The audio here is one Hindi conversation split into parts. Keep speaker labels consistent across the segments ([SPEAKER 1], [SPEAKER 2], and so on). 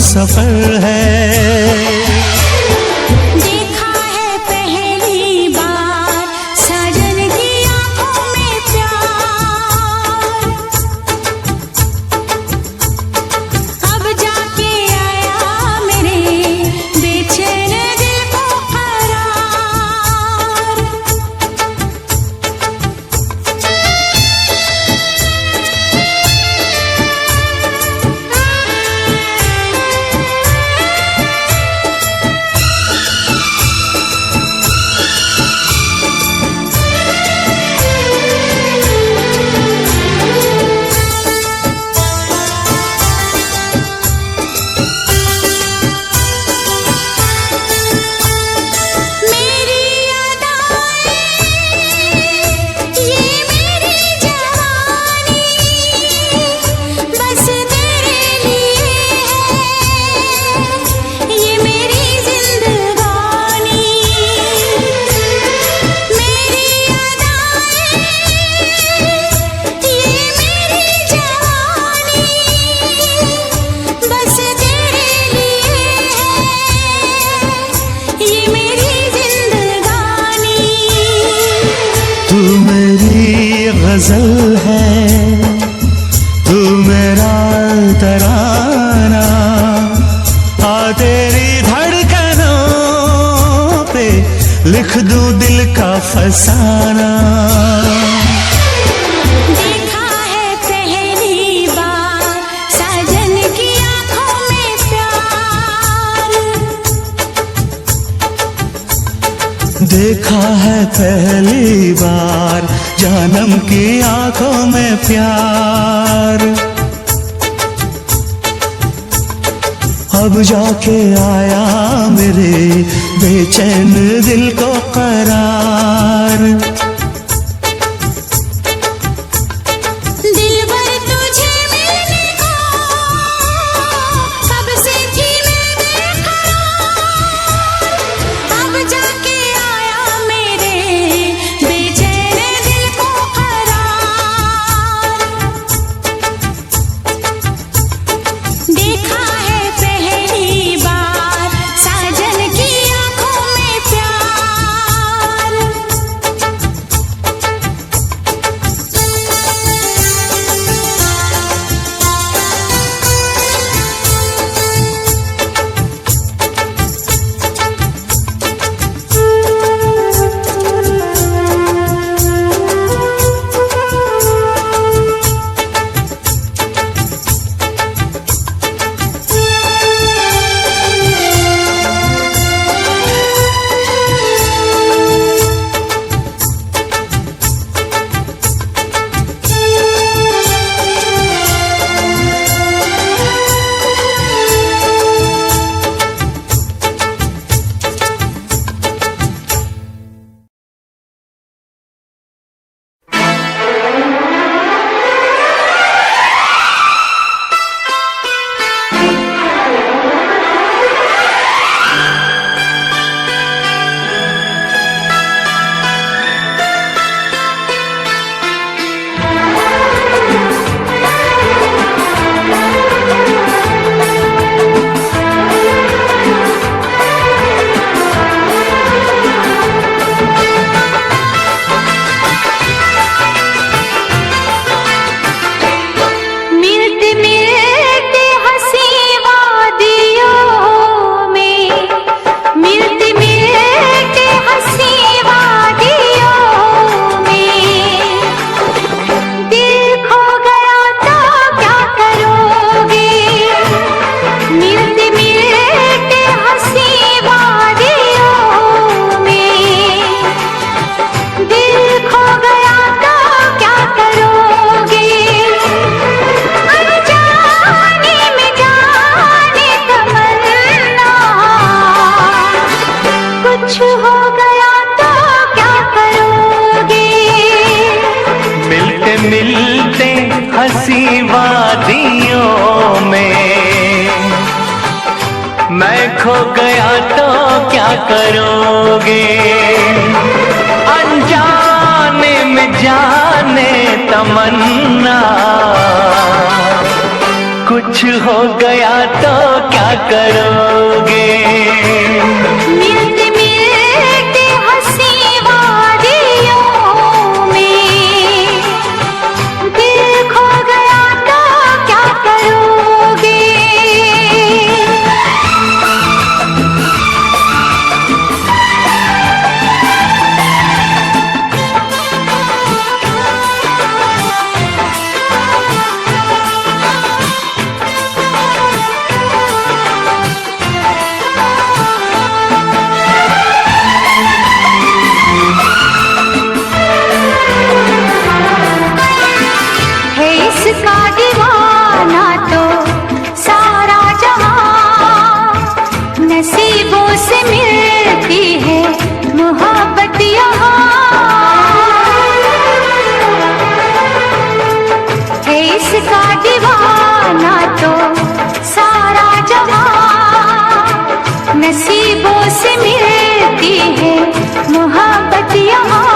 [SPEAKER 1] सफर है।
[SPEAKER 2] देखा है पहली बार साजन की आंखों में प्यार, अब जाके आया मेरे बेचैन दिल को करार।
[SPEAKER 1] गजल है तू मेरा तराना, आ तेरी धड़कनों पे लिख दूं दिल का फसाना।
[SPEAKER 2] देखा है पहली बार साजन की आंखों में प्यार,
[SPEAKER 1] देखा है पहली बार जानम की आंखों में प्यार, अब जाके आया मेरे बेचैन दिल को करार।
[SPEAKER 2] दिलबर तुझे मिलने को कब से थी मैं बेकरार, अब जाके आया मेरे बेचैन दिल को करार। देखा है पहली बार साजन की आंखों में प्यार,
[SPEAKER 1] हंसी वादियों में मैं खो गया तो क्या करोगे, अनजाने में जाने तमन्ना कुछ हो गया तो क्या करोगे?
[SPEAKER 2] मिलते मिलते हंसी वादियों में दिल खो गया तो क्या करोगे? इसका दीवाना तो सारा जहां, नसीबों से मिलती है मोहब्बत यहाँ। है इसका दीवाना तो सारा जहां, नसीबों से मिलती है मोहब्बत यहाँ।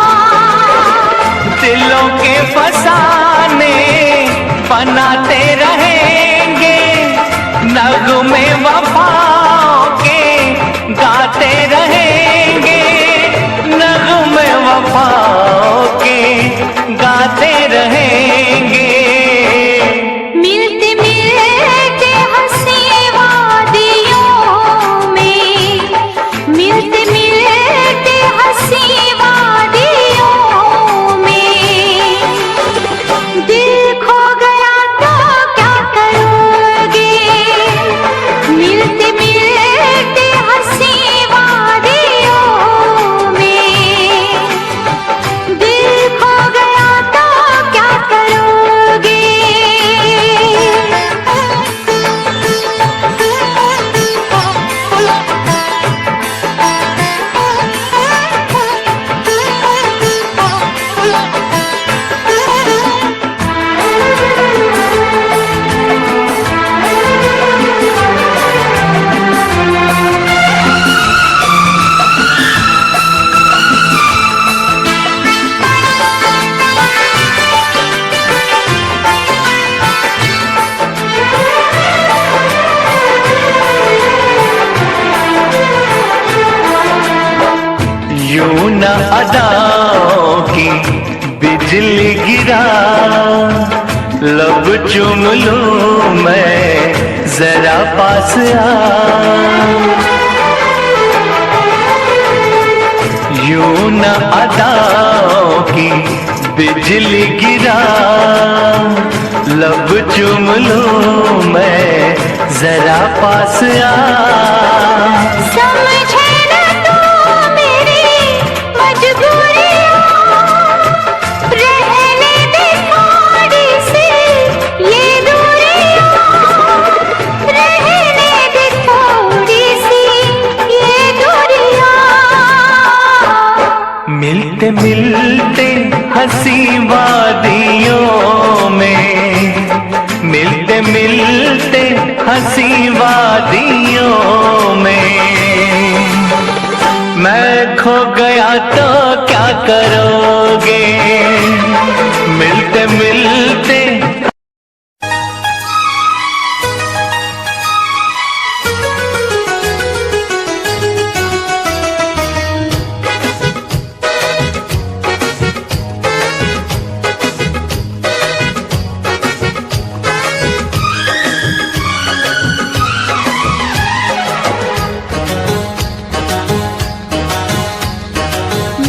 [SPEAKER 1] दिलों के फसाने बनाते रहेंगे, नगमे वफाओं के गाते रहेंगे, नगमे वफाओं के गाते रहेंगे।
[SPEAKER 2] मिलते मिलते हंसी वादियों में, मिलते मिलते हंसी वादियों में दिल खो गया तो क्या करोगे? मिलते मिलते हंसी वादियों में दिल खो गया तो क्या करोगे?
[SPEAKER 1] यूं न अदाओं की बिजली गिरा, लब चूम लूं मैं जरा पास आ। यूं न अदाओं की बिजली गिरा, लब चूम लूं मैं जरा पास आ।
[SPEAKER 2] समझे न तू मेरी मजबूरियां, रहने दे थोड़ी सी ये दूरियां, रहने दे थोड़ी सी ये दूरियां।
[SPEAKER 1] मिलते मिलते हंसी वादियों में, मिलते मिलते हंसी वादियों में मैं खो गया तो क्या करोगे? मिलते मिलते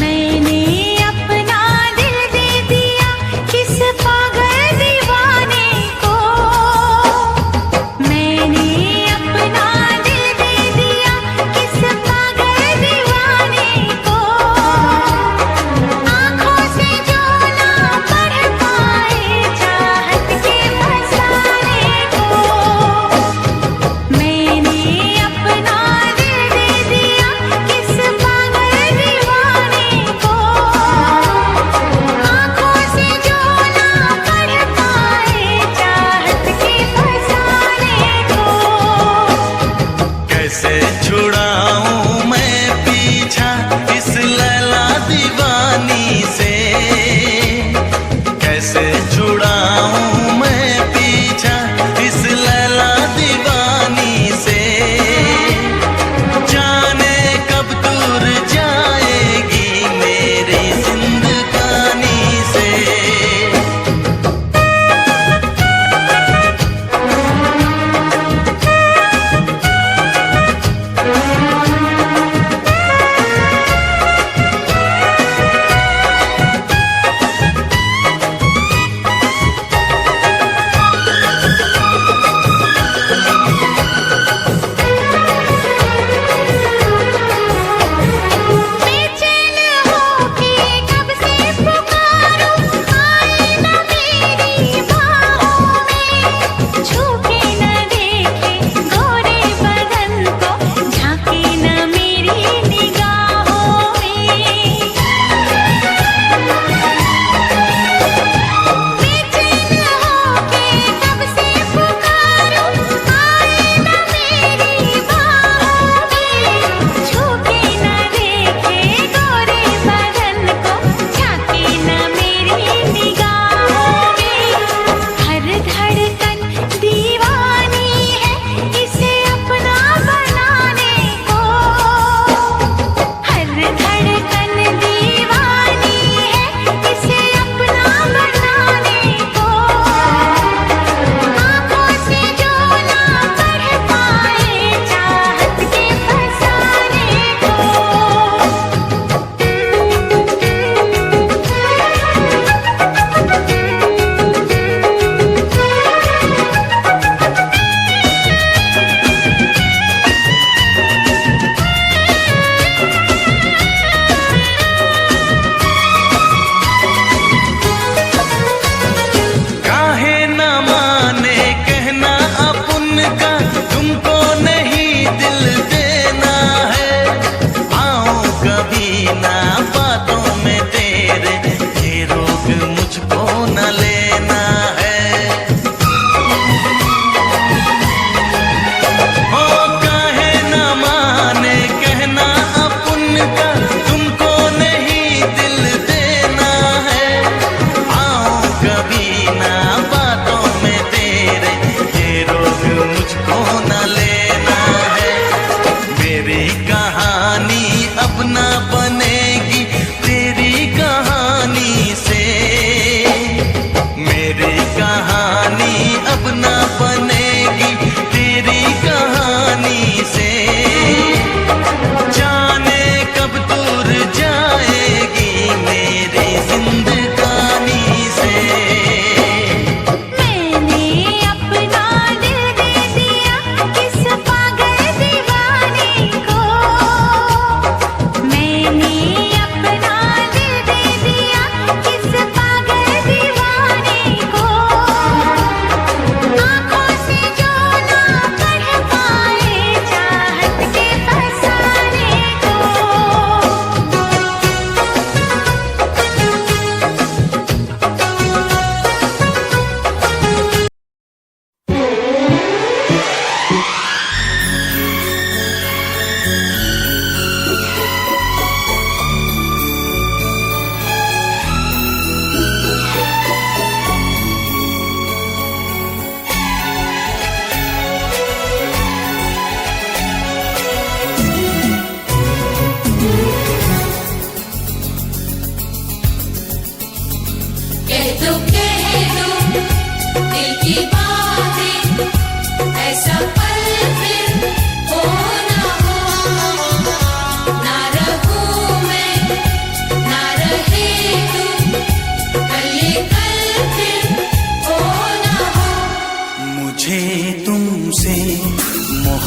[SPEAKER 2] मैंने अपना दिल दे दिया किस पागल दीवाने को, मैंने अपना दिल दे दिया किस पागल दीवाने को। आँखों से जो ना पढ़ पाए चाहत के फसाने को, मैंने अपना दिल दे दिया किस पागल दीवाने को। आँखों से जो ना पढ़ पाए चाहत के फसाने को।
[SPEAKER 3] कैसे छुड़ाऊं मैं पीछा इस लैला दीवानी से, कैसे छुड़ाऊं मैं पीछा इस लैला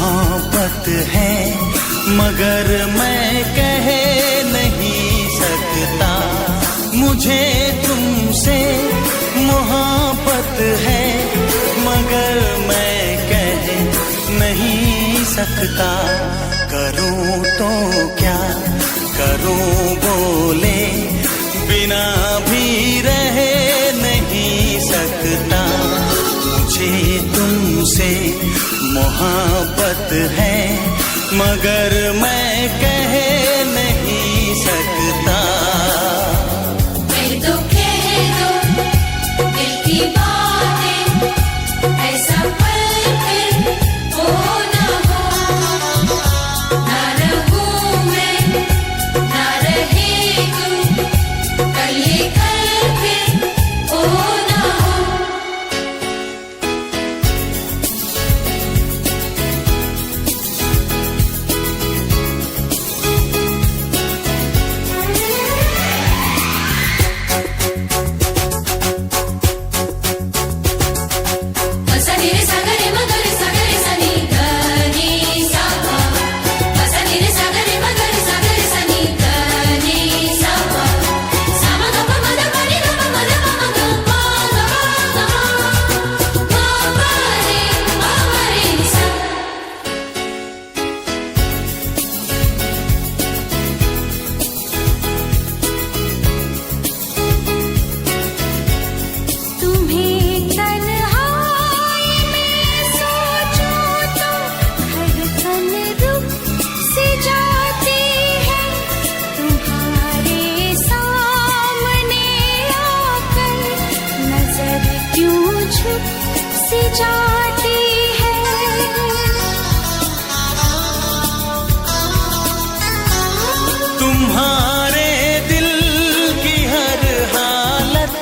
[SPEAKER 3] मोहब्बत है मगर मैं कह नहीं सकता। मुझे तुमसे मोहब्बत है मगर मैं कह नहीं सकता। करूं तो क्या करूं बोले बिना भी रह नहीं सकता। मुझे तुमसे मोहब्बत है मगर मैं कह नहीं सकता।
[SPEAKER 2] कह दो दिल की बातें, ऐसा पल फिर हो ना हो। ना रहूं मैं ना रहे तू, कल ये कल फिर हो ना हो।
[SPEAKER 3] तुम्हारे दिल की हर हालत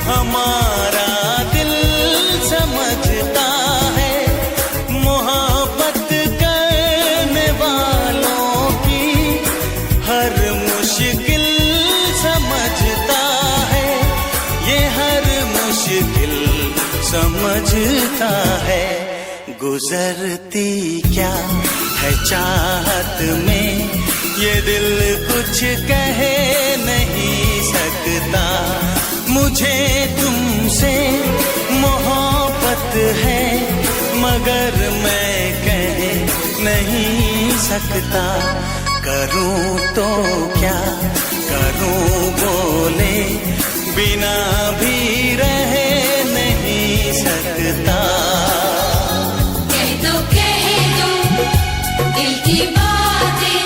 [SPEAKER 3] हमारा दिल समझता है। मोहब्बत करने वालों की हर मुश्किल समझता है। ये हर मुश्किल समझता है। गुजरती क्या है चाहत में ये दिल कुछ कह नहीं सकता। मुझे तुमसे मोहब्बत है मगर मैं कह नहीं सकता। करूं तो क्या करूं बोले बिना भी रह नहीं सकता।
[SPEAKER 2] कह दो दिल की बातें,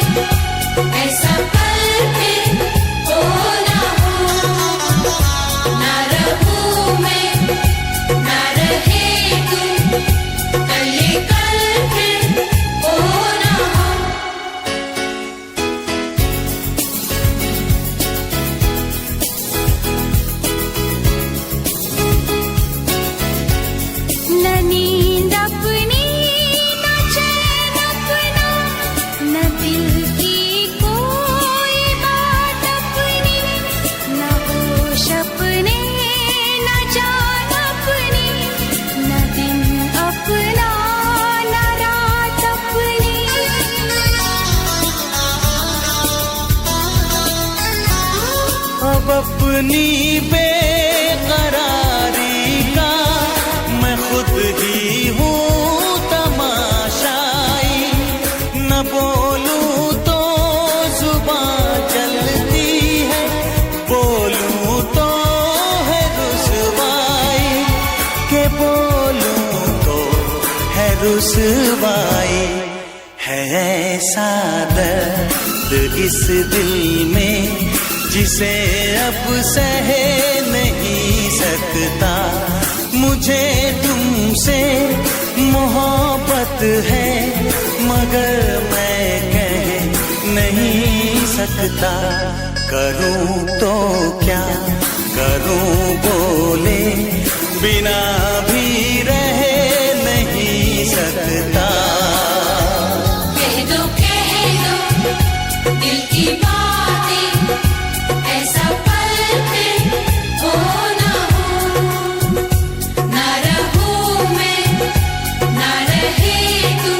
[SPEAKER 2] ऐसा पल फिर हो ना हो। ना रहूं मैं ना रहे तू, कल ये कल फिर हो ना हो। न नींद अपनी न चैन अपना, न दिल की कोई बात अपनी, न होश अपने न जान अपनी, न दिन अपना न रात अपनी।
[SPEAKER 3] अब अपनी बेकरारी का मैं खुद ही हूँ तमाशाई। न बोलूं तो जुबान चलती है, बोलूं तो है रुसवाई। के बोलूं तो है रुसवाई। है ऐसा दर्द इस दिल में जिसे अब सह नहीं सकता। मुझे तुमसे मोहब्बत है मगर मैं कह नहीं सकता। करूं तो क्या करूं बोले बिना भी रह नहीं सकता।
[SPEAKER 2] कह दो दिल की बातें, ऐसा पल फिर हो ना हो। ना रहूं मैं ना रहे तू,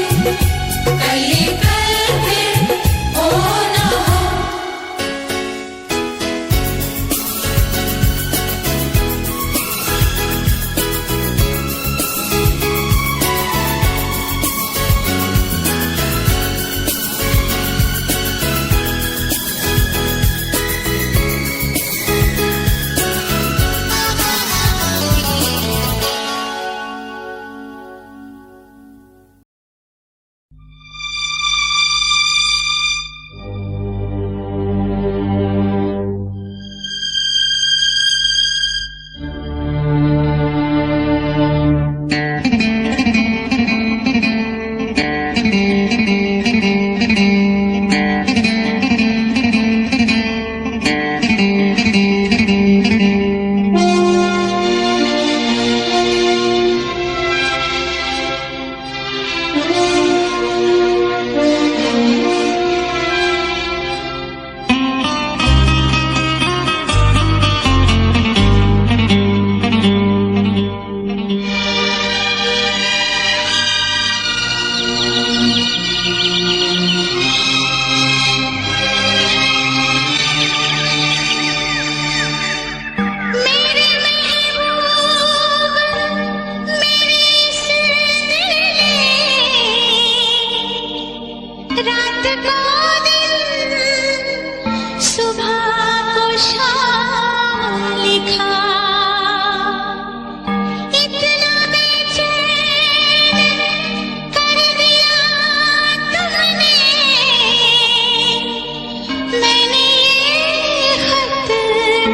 [SPEAKER 2] मेरे महबूब मेरी जिंदगी रात को दिन सुबह को शाम लिखा इतना बेचैन कर दिया तुमने मैंने ये खत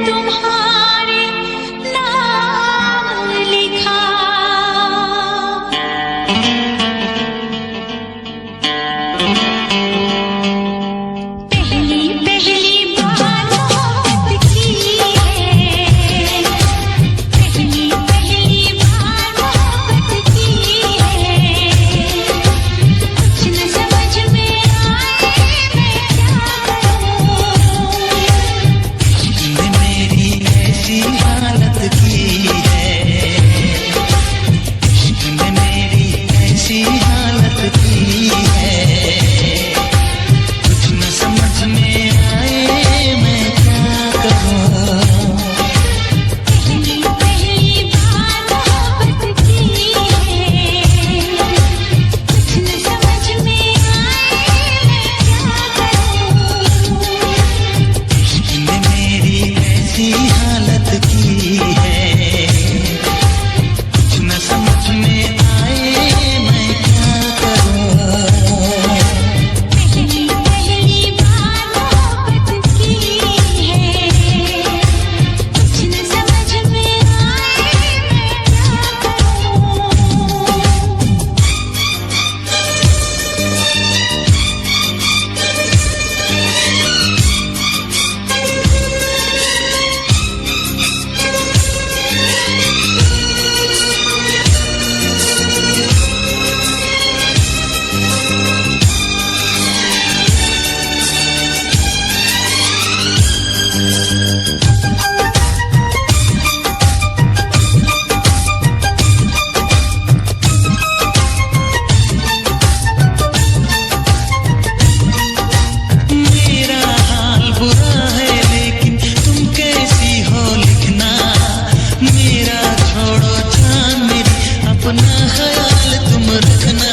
[SPEAKER 2] तुम्हारे नाम लिखा पहली पहली बार मोहब्बत की है पहली पहली बार मोहब्बत की है कुछ न समझ में आए मैं क्या करूं
[SPEAKER 3] तुमने मेरी ऐसी हालत की है, तुमने मेरी ऐसी हालत की है, कुछ न समझ में आए मैं क्या करूं।
[SPEAKER 2] पहली पहली बार मोहब्बत की है कुछ न समझ में आए मैं क्या करूं
[SPEAKER 3] तुमने मेरी ऐसी हालत की है, कुछ न समझ में आए मैं क्या करूं।
[SPEAKER 2] पहली पहली बार मोहब्बत की है कुछ न समझ में आए मैं क्या
[SPEAKER 3] मेरा हाल बुरा है लेकिन तुम कैसी हो लिखना, मेरा छोड़ो जान मेरी अपना ख्याल तुम रखना।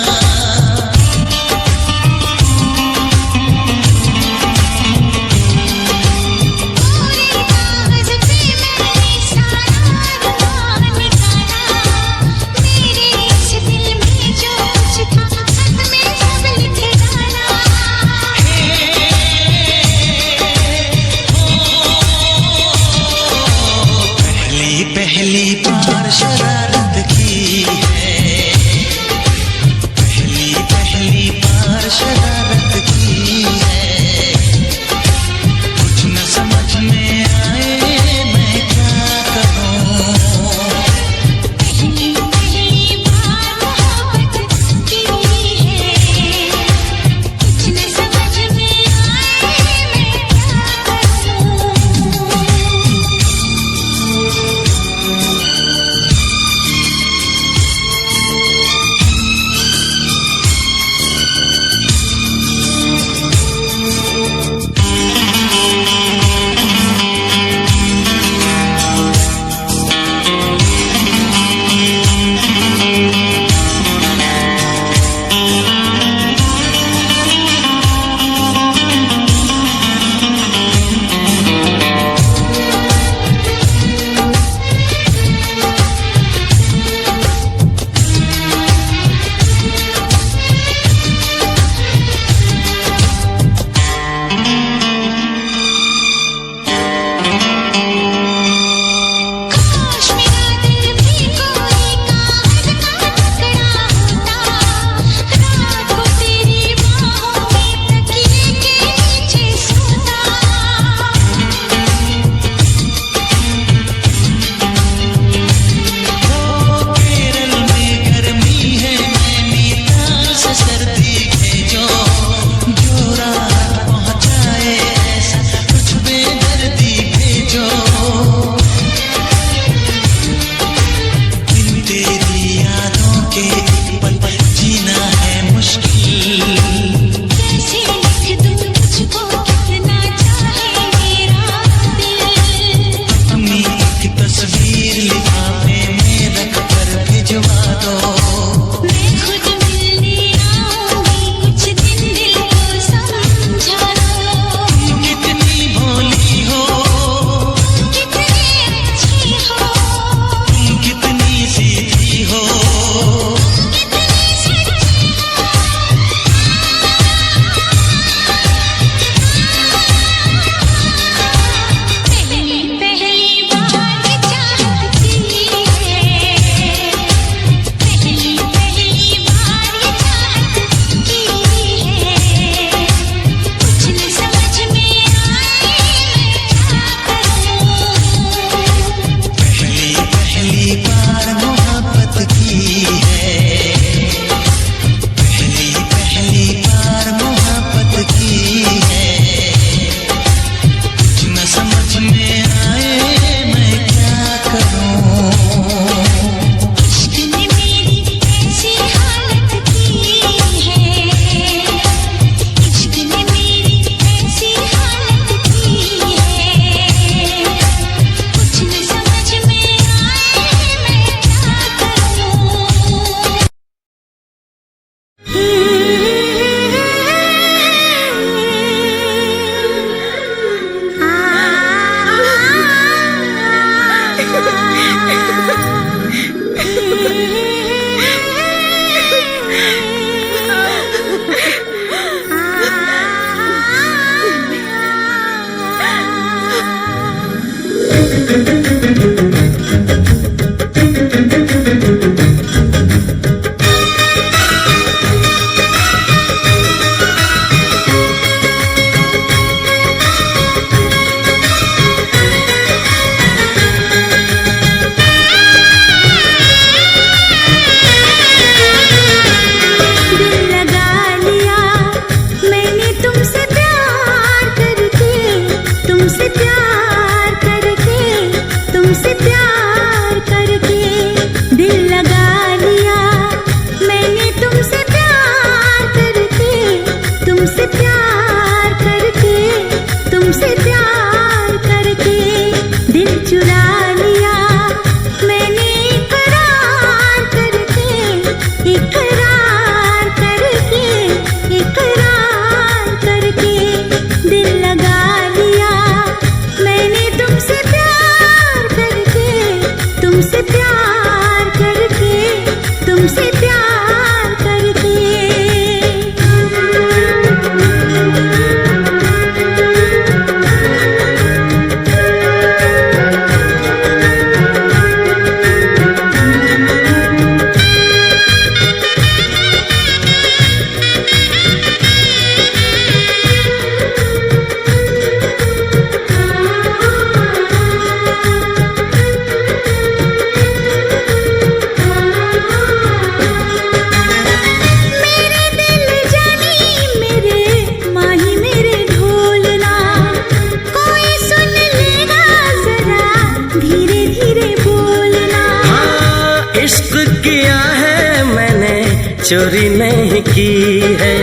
[SPEAKER 3] चोरी नहीं की है,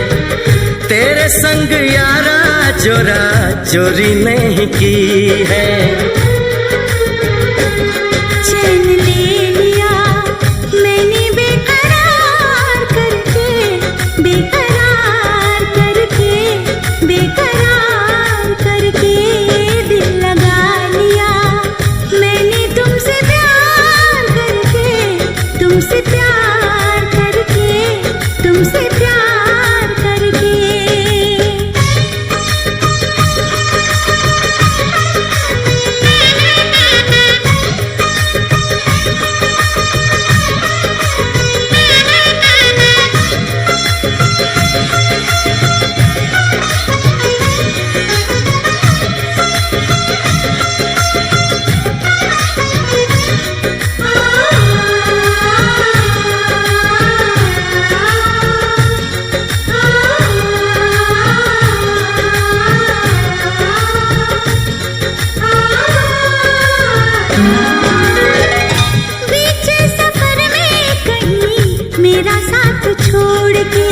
[SPEAKER 3] तेरे संग यारा चोरा चोरी नहीं की है।
[SPEAKER 2] चैन ले लिया मैंने बेकरार करके, बेकरार करके, बेकरार करके दिल लगा लिया मैंने तुमसे प्यार करके, तुमसे प्यार करके, तुमसे प्यार करके। मेरा साथ छोड़ के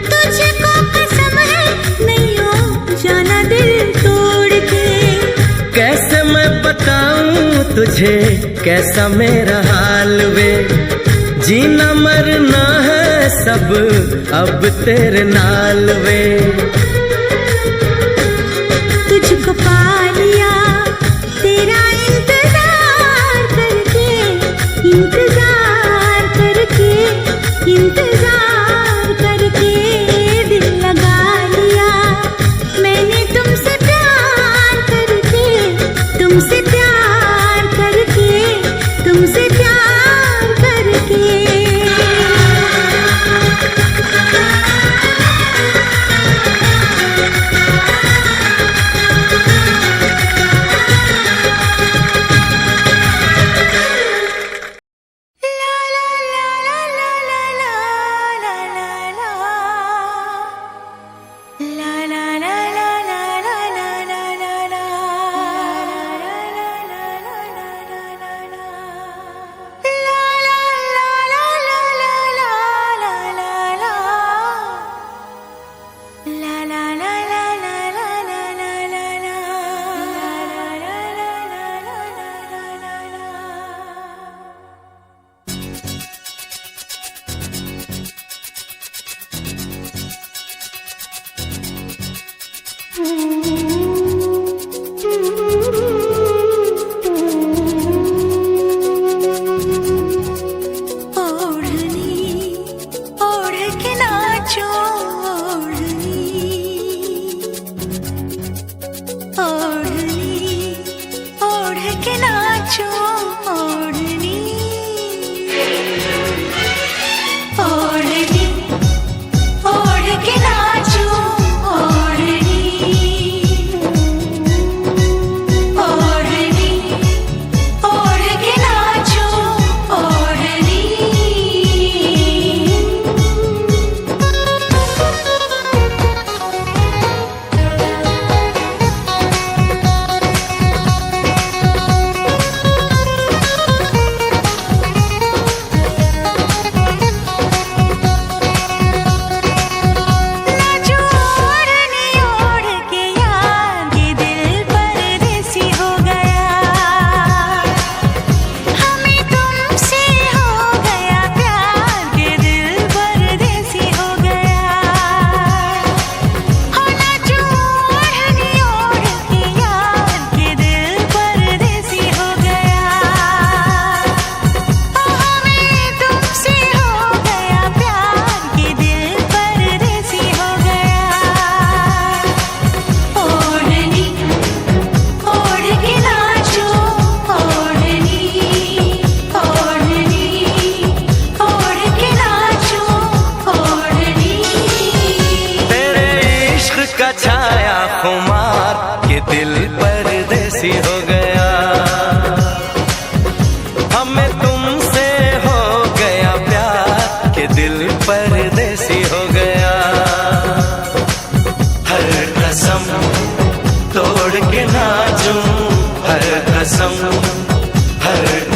[SPEAKER 2] तुझको कसम है नहीं हो जाना दिल तोड़ के।
[SPEAKER 3] कैसे मैं बताऊं तुझे कैसा मेरा हाल वे, जीना मरना है सब अब तेरे नाल वे।
[SPEAKER 2] तुझको पा लिया तेरा इंतजार करके, इंतजार करके, इंतजार करके दिल लगा लिया मैंने तुमसे प्यार करके, तुमसे प्यार करके, तुमसे प्यार करके।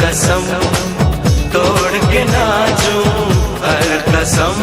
[SPEAKER 3] कसम तोड़ के नाचूं हर कसम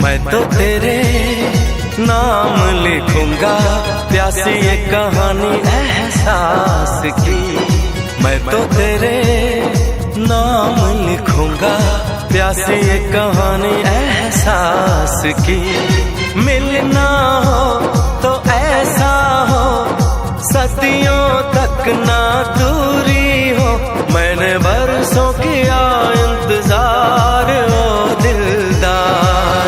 [SPEAKER 3] मैं तो तेरे नाम लिखूंगा प्यासी ये कहानी एहसास की। मैं तो तेरे नाम लिखूंगा प्यासी ये कहानी एहसास की। मिलना हो तो ऐसा हो सदियों तक ना दूरी हो। मैंने बरसों किया इंतजार ओ दिलदार,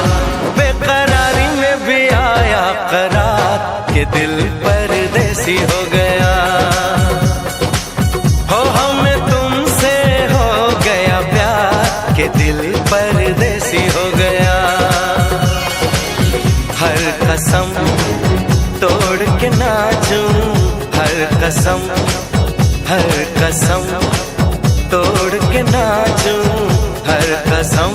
[SPEAKER 3] बेकरारी में भी आया करार के दिल परदेसी हो गया। हो हमें तुमसे हो गया प्यार के दिल परदेसी हो गया। हर कसम तोड़ के नाचूं, हर कसम तोड़ के नाचूं, हर कसम।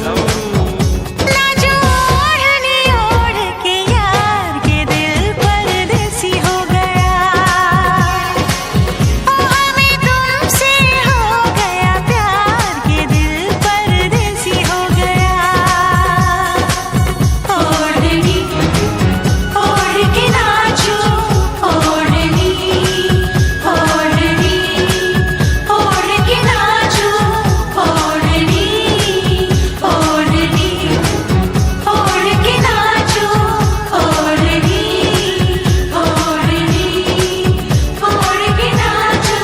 [SPEAKER 2] ना जो ओढ़नी ओढ़ के यार के दिल परदेसी हो गया। ओ हमें तुमसे हो गया प्यार के दिल परदेसी हो गया। ओढ़नी ओढ़ के नाचो, ओढ़नी ओढ़नी ओढ़ के नाचो, ओढ़नी ओढ़नी ओढ़ के नाचो, ओढ़नी ओढ़नी ओढ़ के नाचो,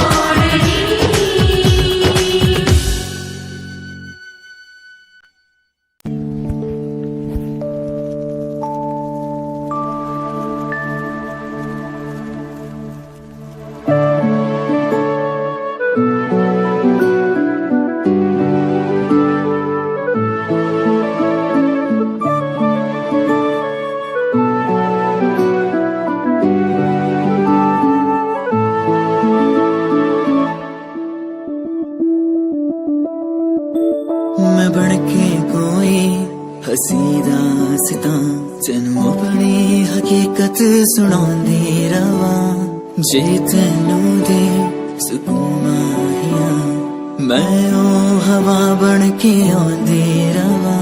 [SPEAKER 2] ओढ़नी।
[SPEAKER 4] मैं बन के कोई हसी दास्तां तेनू अपनी हकीकत सुनांदी रवां। जे तेनू दे सुकून माहिया मैं ओ हवा बन के आंदी रवां।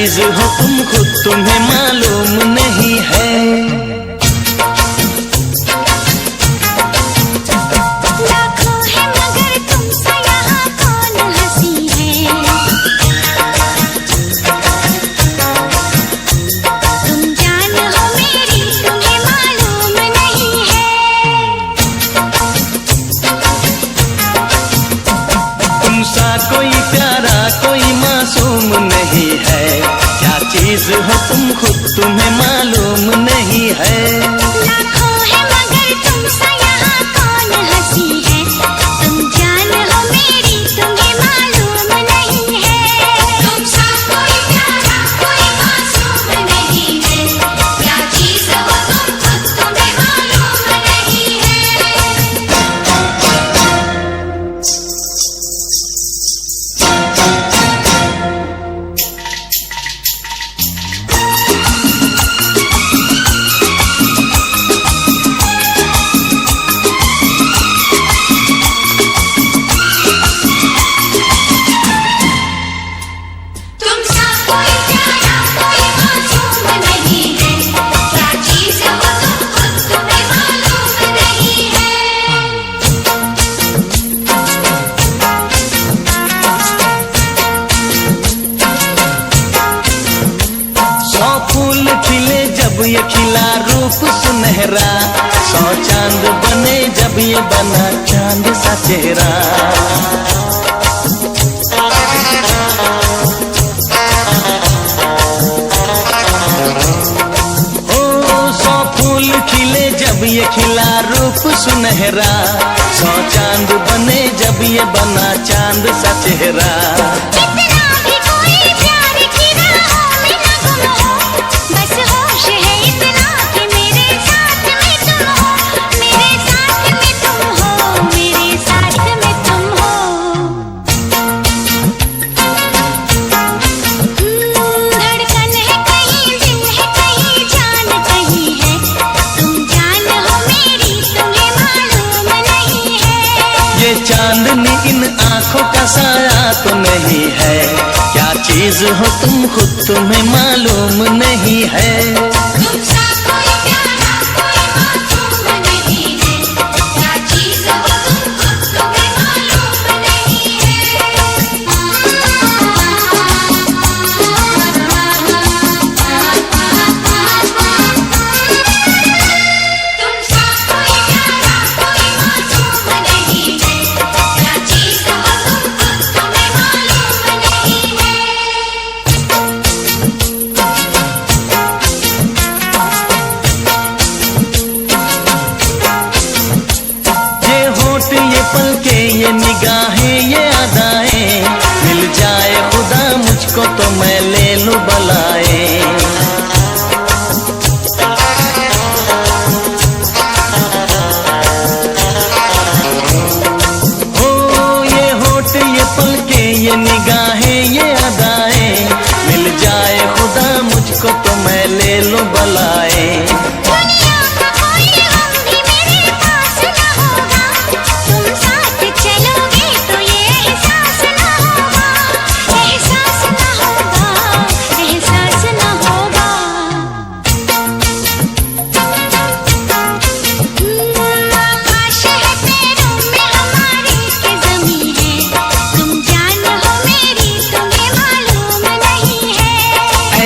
[SPEAKER 3] चीज हो तुम खुद तुम्हें मालूम नहीं है।
[SPEAKER 2] लाखों है मगर तुमसे यहाँ कौन हंसी है। तुम जान हो मेरी तुम्हें मालूम नहीं है।
[SPEAKER 3] तुम सा कोई प्यारा कोई मासूम नहीं है। क्या चीज हो तुम खुद तुम्हें मालूम नहीं है।
[SPEAKER 2] लाखों है मगर तुमसे यहाँ कौन हंसी है। तुम जान हो मेरी तुम्हें मालूम नहीं है। तुमसा कोई प्यारा कोई मासूम नहीं है। क्या चीज हो तुम खुद तुम्हें मालूम नहीं है। तुमसा कोई प्यारा कोई मासूम नहीं है। क्या चीज हो तुम खुद तुम्हें मालूम नहीं है।
[SPEAKER 3] 100 फूल खिले जब ये खिला रूप सुनहरा। 100 चांद बने जब ये बना चांद सा चेहरा। ओ 100 फूल खिले जब ये खिला रूप सुनहरा। 100 चांद बने जब ये बना चांद सा चेहरा।
[SPEAKER 2] कितना भी कोई प्यार की राहों में न गुम हो। बस होश है इतना कि मेरे साथ में तुम हो। मेरे साथ में तुम हो। मेरे साथ में तुम हो। धड़कन है कहीं दिल है कहीं जान कहीं है। तुम जान हो मेरी तुम्हें मालूम नहीं है।
[SPEAKER 3] ये चांदनी इन आंखों का साया तो नहीं है। क्या चीज हो तुम खुद तुम्हें मालूम नहीं है।
[SPEAKER 2] तुमसा कोई प्यारा कोई मासूम नहीं है। क्या चीज हो तुम खुद तुम्हें मालूम नहीं है। तुमसा कोई प्यारा कोई मासूम नहीं है। क्या चीज हो तुम खुद तुम्हें मालूम नहीं है।
[SPEAKER 3] ये होठ ये पलके ये निगाहें ये अदाएं। मिल जाए खुदा मुझको तो मैं ले लूं बलाए। ओ ये होठ ये पलके ये निगाहें ये अदाएं। मिल जाए खुदा मुझको तो मैं ले लूं बलाए।
[SPEAKER 2] दुनिया का कोई गम भी मेरे पास न होगा। तुम साथ चलोगे तो ये एहसास न होगा। एहसास न होगा। एहसास न होगा। आकाश है पैरों में हमारे के ज़मीं है। तुम जान हो मेरी तुम्हें मालूम नहीं है।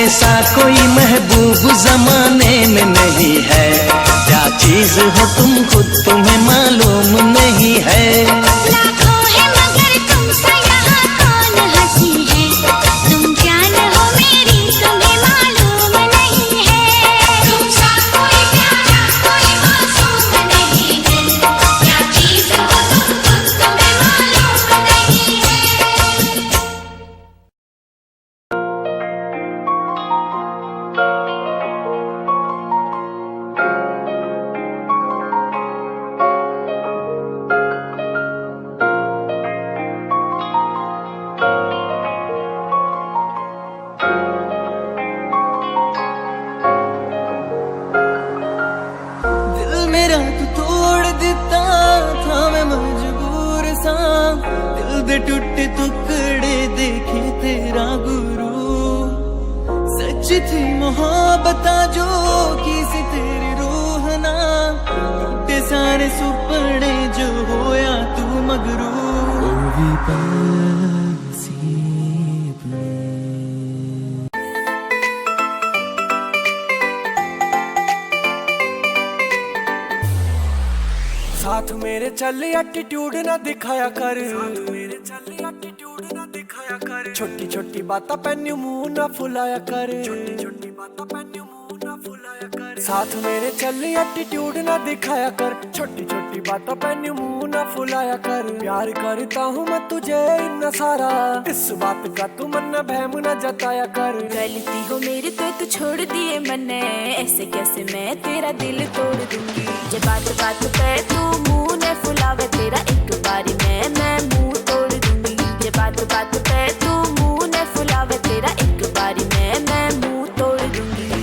[SPEAKER 3] ऐसा कोई महबूब जमाने में नहीं है। क्या चीज हो तुम खुद तुम्हें मालूम नहीं है।
[SPEAKER 2] लाखों है मगर तुमसे यहाँ कौन हंसी है। तुम जान हो मेरी तुम्हें मालूम नहीं है। तुमसा कोई प्यारा कोई मासूम नहीं है। क्या चीज हो तुम खुद तुम्हें मालूम नहीं है।
[SPEAKER 4] दे टुटे टुकड़े देखे तेरा गुरु चिट्ठी मोहब्बत जो किसी तेरी रूह ना ते सारे सुपने जो होया तू मगरू ओ भी नसीब ने।
[SPEAKER 5] साथ मेरे चल एटीट्यूड ना दिखाया कर, मेरे चल एटीट्यूड ना दिखाया कर। छोटी छोटी बातें पैन्यू मुंह ना फुलाया कर, छोटी छोटी बातें पैन्यू मुंह ना फुलाया कर। साथ मेरे चल एटीट्यूड ना दिखाया कर, छोटी छोटी बातें पैन्यू मुंह ना फुलाया कर। प्यार करता हूँ मैं तुझे इतना सारा, इस बात का तू मन बहम ना जताया कर।
[SPEAKER 6] गलती हो मेरी तो तू छोड़ दिए मैंने, ऐसे कैसे मैं तेरा दिल तोड़ दूंगी। ये बात बात पे तू मुंह ने फुलावे तेरा एक बारी मैं मुंह तोड़ दूंगी। ये बात बात पे तू मुंह ने फुलावे तेरा एक बारी मैं मुंह तोड़ दूंगी।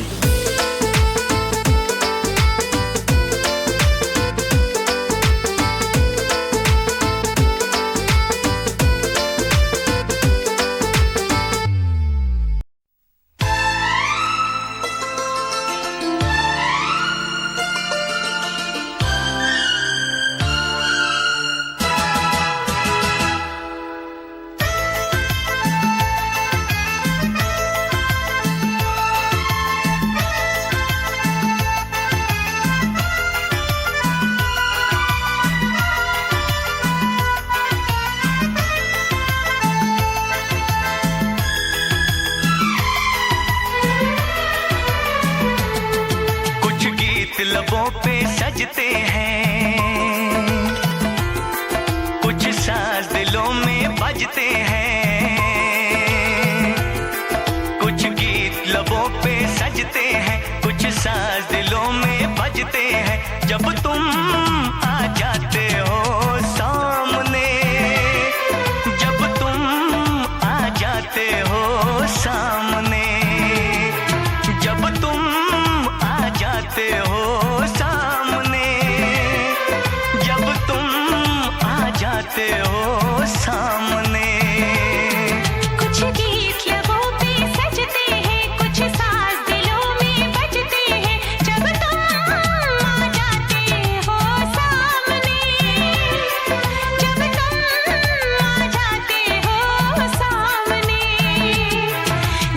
[SPEAKER 3] लबों पे सजते हैं, कुछ साज दिलों में बजते हैं। कुछ गीत लबों पे सजते हैं, कुछ साज दिलों में बजते हैं। जब तुम आ जाते हो सामने, जब तुम आ जाते हो सामने, जब तुम आ जाते हो सामने, जब तुम आ जाते हो सामने।
[SPEAKER 2] कुछ गीत लबों पे सजते हैं, कुछ साज दिलों में बजते हैं। जब तुम आ जाते हो सामने, जब तुम आ जाते हो सामने,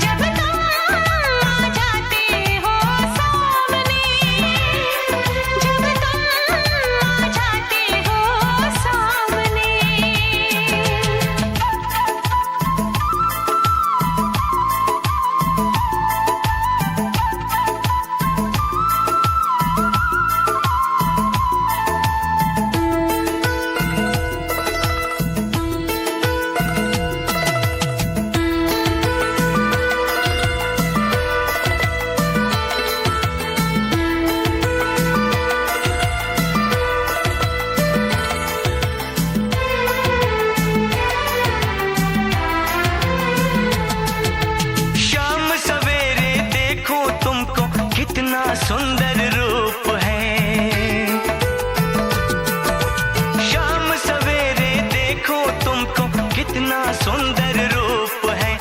[SPEAKER 2] जब तुम आ जाते हो सामने, जब तुम आ जाते हो सामने।
[SPEAKER 3] शाम सवेरे देखो तुमको कितना सुंदर रूप है। शाम सवेरे देखो तुमको कितना सुंदर रूप है।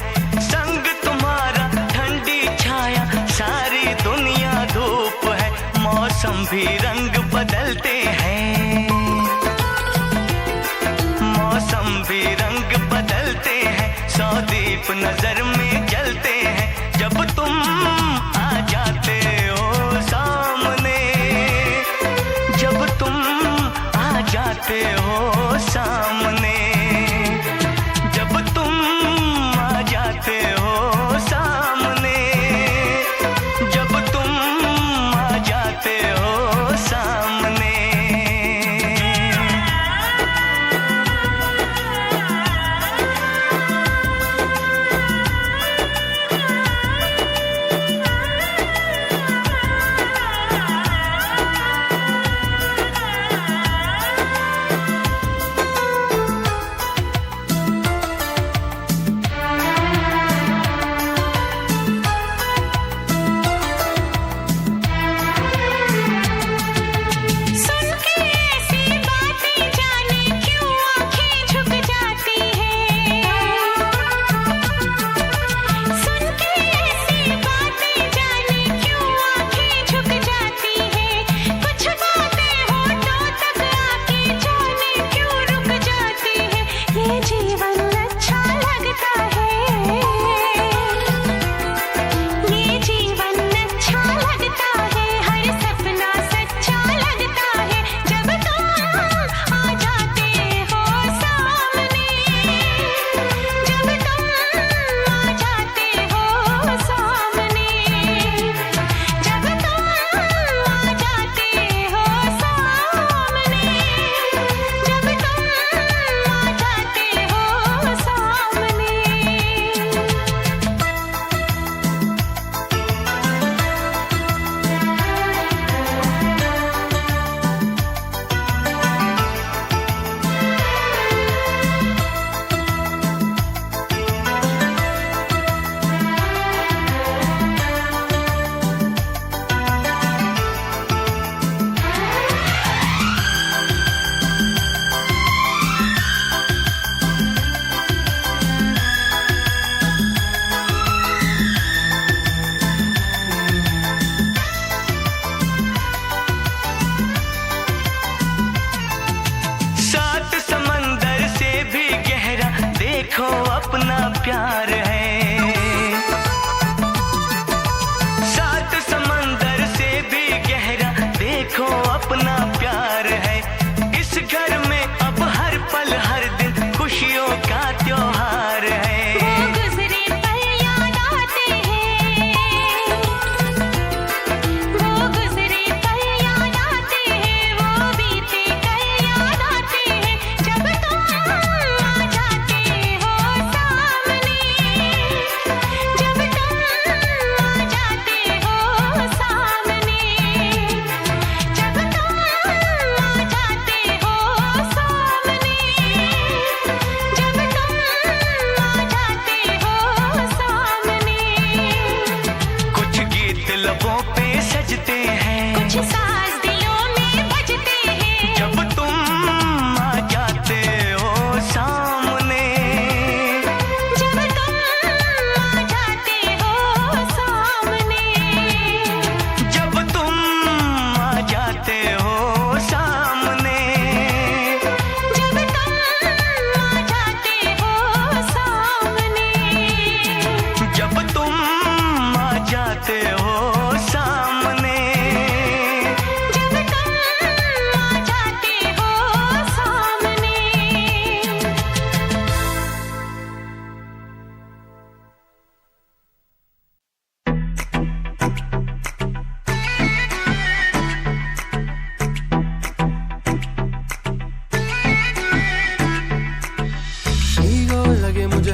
[SPEAKER 3] संग तुम्हारा ठंडी छाया सारी दुनिया धूप है। मौसम भी रंग बदलते हैं, मौसम भी रंग बदलते हैं। सौ दीप नजर में जलते हैं। जब तुम आ जाते हो सामने, जब तुम आ जाते हो सामने, जब तुम आ जाते हो सामने, जब तुम आ जाते हो सामने।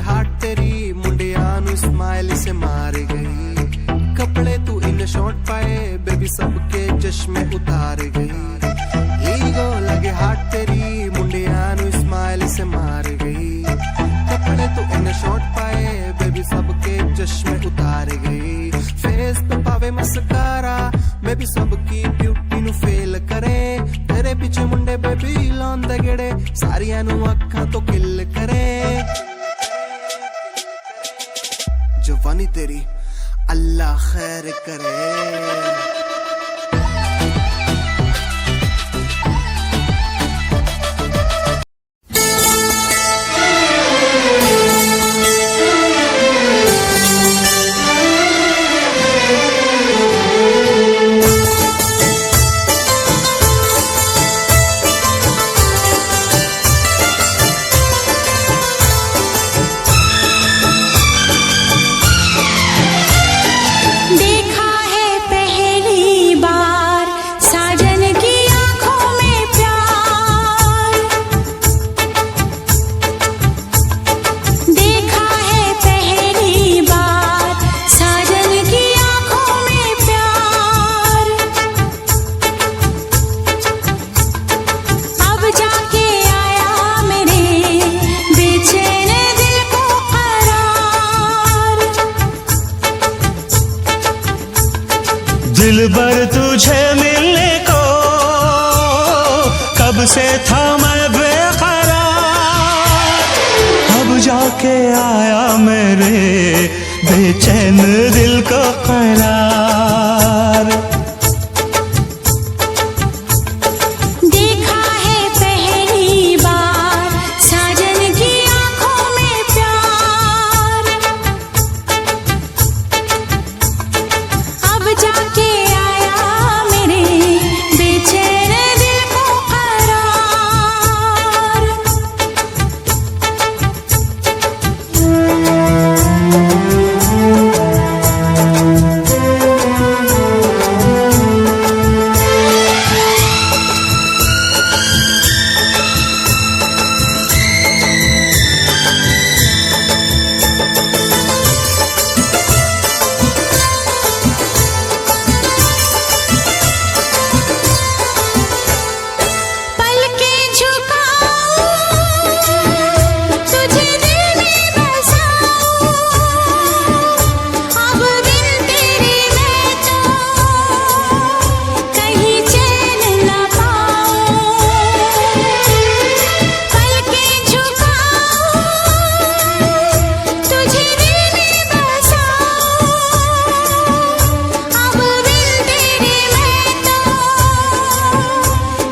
[SPEAKER 7] हाट तेरी मुंडिया नु स्माइल से मार गई। कपड़े तू इन शॉर्ट पाए बेबी सबके चश्मे उतार गई। ईगो लगे हाट तेरी मुंडिया नु स्माइल से मार गई। कपड़े तू इन शॉर्ट पाए बेबी सबके चश्मे उतार गई। फेस पे पावे मस्कारा बेबी सबकी ब्यूटी नु फेल करे। तेरे पीछे मुंडे बेबी लौंदे गेड़े सारियां नु अखां तो किल करे। जवानी तेरी अल्लाह खैर करे।
[SPEAKER 2] देखा है पहली बार साजन की आंखों में प्यार। देखा है पहली बार साजन की आंखों में प्यार। अब जाके आया मेरे बेचैन दिल को करार।
[SPEAKER 1] दिल भर तुझे मिलने को कब से था मैं बेकरार। अब जाके आया मेरे बेचैन दिल को करार।
[SPEAKER 2] देखा है पहली बार साजन की आंखों में प्यार। अब जाके आया मेरे बेचैन दिल को करार। पलके झुकाऊं तुझे दिल में बसाऊं। अब बिन तेरे मैं तो कहीं चैन न पाऊं। पलके झुकाऊं तुझे दिल में बसाऊं। अब बिन तेरे मैं तो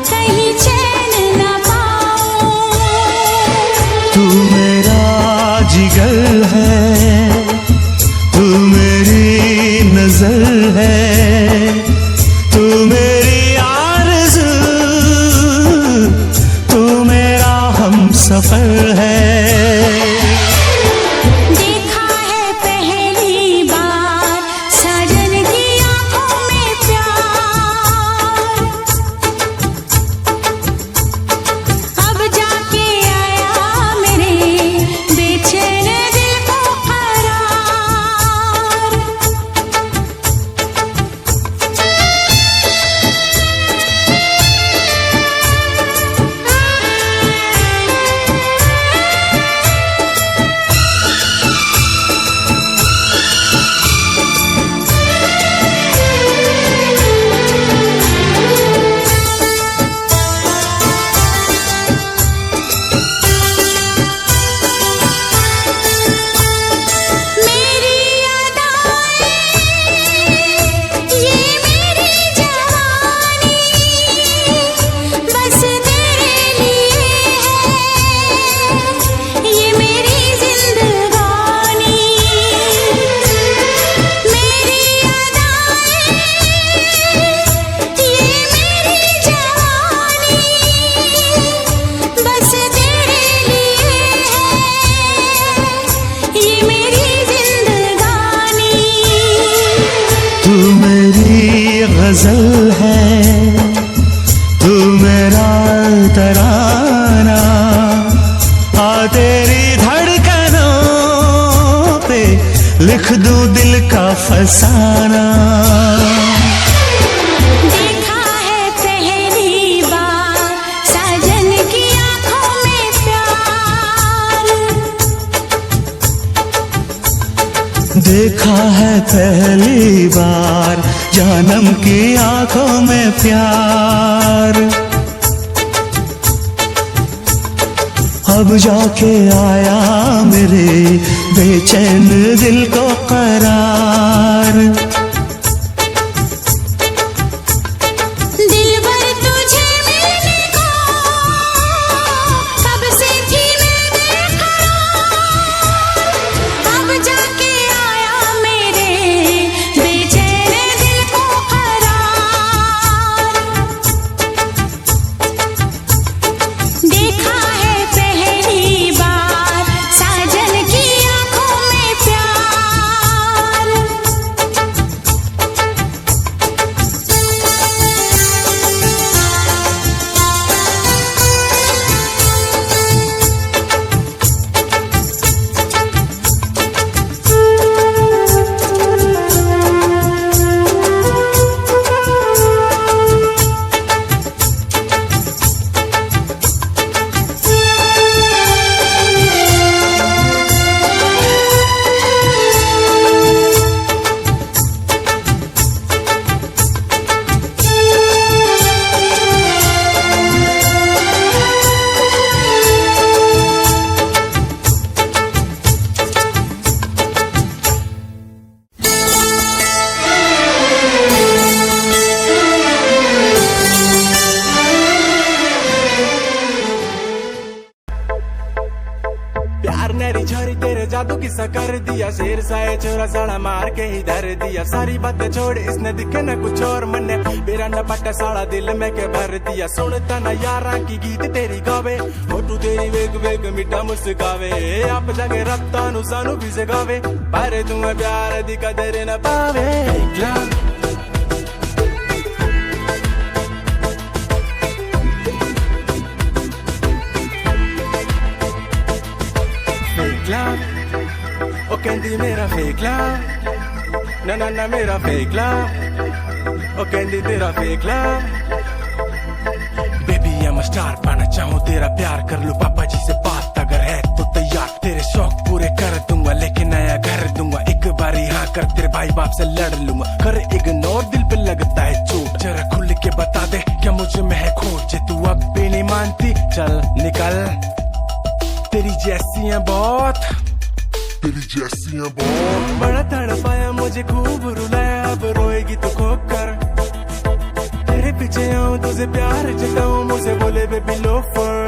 [SPEAKER 2] कहीं चैन न पाऊं।
[SPEAKER 1] तू मेरा जिगर है, तू मेरी नजर है, तू मेरी आरज़ू, तू मेरा हमसफर है।
[SPEAKER 2] देखा है पहली बार साजन की आंखों में प्यार। अब जाके आया मेरे बेचैन दिल को करार। मेरी अदाएं ये मेरी जवानी बस तेरे लिए है। ये मेरी जिंदगानी। मेरी अदाएं ये मेरी जवानी बस तेरे लिए है। ये मेरी जिंदगानी।
[SPEAKER 1] तू मेरी गजल है, तू मेरा तराना, आ तेरी धड़कनों लिख दूं दिल का फसाना।
[SPEAKER 2] देखा है पहली बार साजन की आंखों में प्यार।
[SPEAKER 1] देखा है पहली बार जानम की आंखों में प्यार। अब जाके आया मेरे बेचैन दिल को करार।
[SPEAKER 2] दिलबर तुझे मिलने को कब से थी मैं बेकरार। अब जाके आया मेरे बेचैन दिल को करार। देखा है पहली बार साजन की आंखों में प्यार।
[SPEAKER 5] प्यार नेरी छोरी तेरे जादू किस्सा कर दिया। शेर साए छोरा साड़ा मार के ही धर दिया। सारी बातें छोड़ इसने दिखे न कुछ और मन्ने मेरा न पट्टा साड़ा दिल में के भर दिया। सुनता न यारा की गीत तेरी गावे फोटू तेरी वेग वेग मिठा मुस्कावे। आप जाके रत्ता नु सानू भी जगावे पर तुम्हें प्यार दी कदर न पावे। ओ कहंदी मेरा फेक लव ना ना ना मेरा फेक लव। ओ कहंदी तेरा fake love. Baby I'm a star पाना चाहूँ तेरा प्यार कर लूँ पापा जी से बात अगर है तो तैयार। तेरे शौक पूरे कर दूंगा लेकिन नया घर दूंगा। एक बारी हाँ कर तेरे भाई बाप से लड़ लूंगा। कर इग्नोर दिल पे लगता है चोट जरा खुल के बता दे क्या मुझे में है खोट। जे तू अब भी नहीं मानती चल निकल तेरी जैसी है बहुत बड़ा तड़पाया मुझे खूब रुलाया। अब रोएगी तो खोप कर तेरे पीछे आऊं तुझे प्यार जताऊं मुझे बोले बेबी लोफर।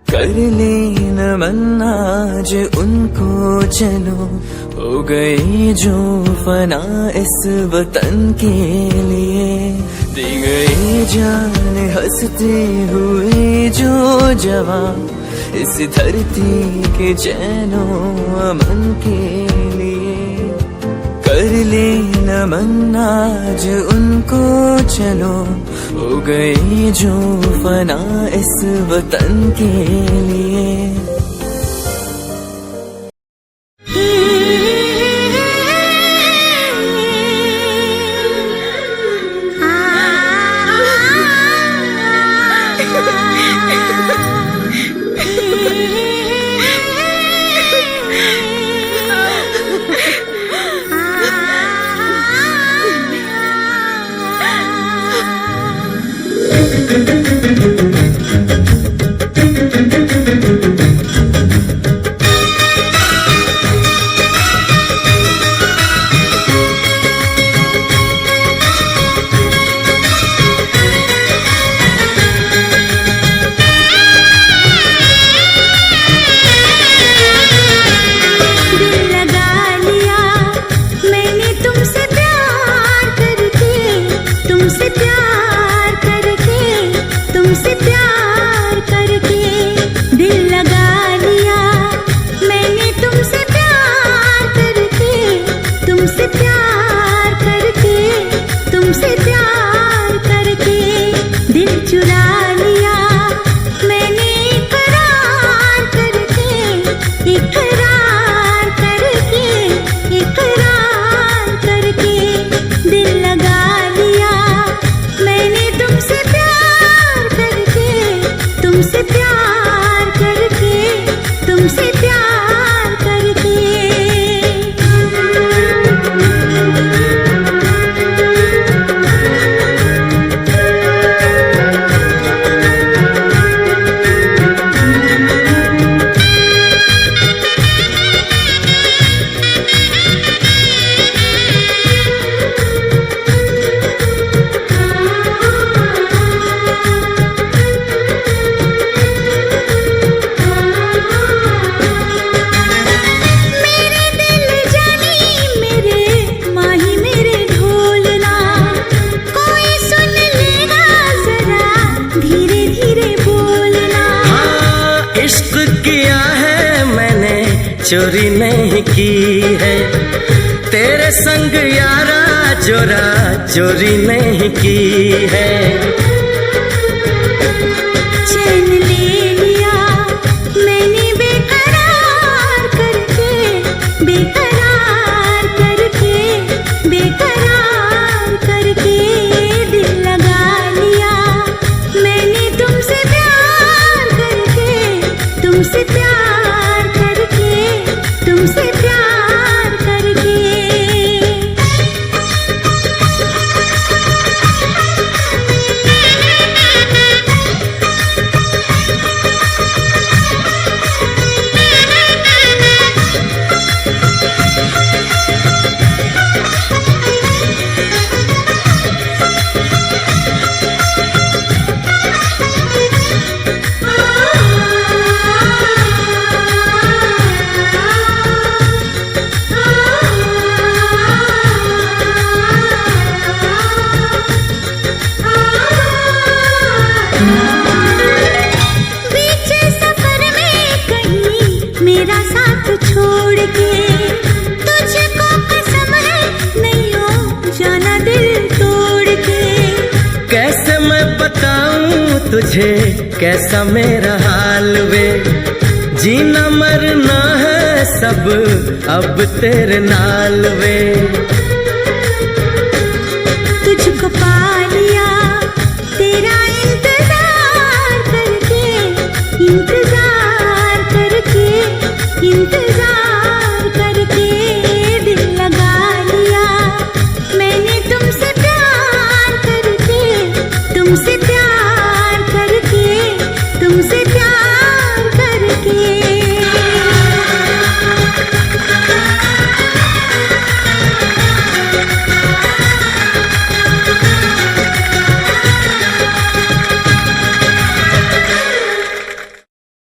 [SPEAKER 4] कर लेना मन आज उनको चलो हो गई जो फना इस वतन के लिए। दी गई जान हंसते हुए जो जवान इस धरती के चैनो अमन के लिए। कर लेना मन आज उनको चलो हो गई जो फना इस वतन के लिए।
[SPEAKER 2] Ah तुमसे प्यार करके।
[SPEAKER 3] चोरी नहीं की है तेरे संग यारा, चोरा चोरी नहीं की है।
[SPEAKER 2] चैन ले लिया मैंने बेकरार करके, बेकरार करके, बेकरार करके। दिल लगा लिया मैंने तुमसे प्यार करके, तुमसे प्यार करके, तुमसे प्यार करके। मेरा साथ छोड़ के तुझको कसम है नहीं हो जाना दिल तोड़ के।
[SPEAKER 3] कैसे मैं बताऊं तुझे कैसा मेरा हाल वे, जीना मरना है सब अब तेरे नाल वे।
[SPEAKER 2] तुझको पा लिया तेरा